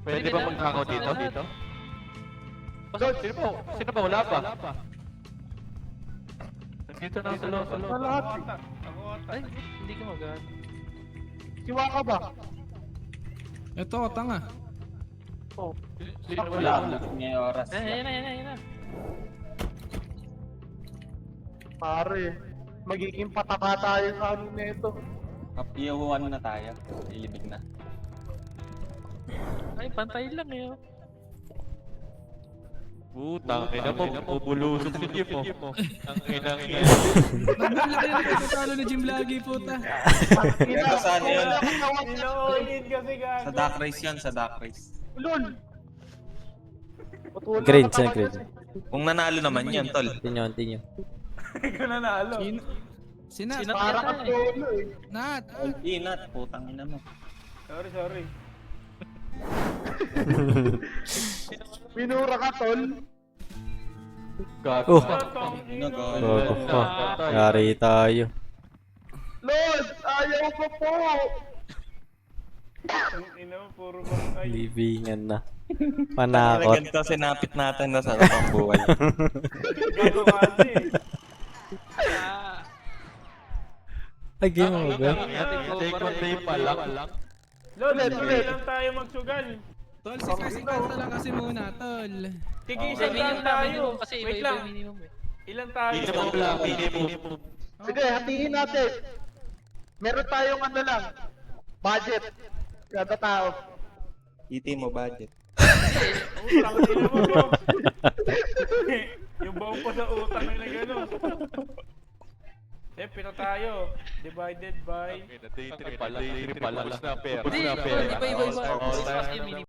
Pwede ba magnakaw dito? Sino ba? Wala pa. Nandito na sa loob. Sa lahat. Ako ata. Ay, hindi ka mag-add. Siwa ka ba? Ito, tanga. Oh. Wala. May oras. Ayan na. Pare, magiging pataka tayo sa ano nito. Iuhuan na tayo. Ilibig na. Ay, pantay lang eh. Oh. Putang ina mo, bubulusok si Jim mo. Ang inang ina. Naglaki na pagkatalo ni Jim Lagi, puta. Pero saan yun? Niloin kasi gago. Sa duck race yun, sa duck race. Lol! Green, saan green? Kung nanalo naman yan, tol. Tinyo. Ikaw nanalo. Sinat. Sinat Para yata ka eh. solo eh. Nat. Inat, putang ina mo. Sorry. Minura ka, tol. Gago. Bago pa. Yari tayo. Lord, ayaw ko po! Ang ina mo, puro bangkay. Libingan na. Panakot. Ganito sinapit natin na sa lapang buhay. Gago kasi. Ay, game mo ba? Take one day pa lang. Lol, hindi lang tayo magsugal. Tol, si Kasi kanta lang kasi muna, tol. Tigil Minimum isang daan tayo. Kasi Wait iba-iba lang. yung minimum eh. Ilan tayo? Minimum lang, minimum. Sige, hatiin natin. Meron tayong ano lang. Budget. Kada tao. Iti mo budget. Utang ina mo bro. Yung baon pa sa utang na gano'n. Siyempre na tayo. Divided by... Day 3 pa lang. Tapos na pera. Hindi, iba-iba. Mas yung minimum.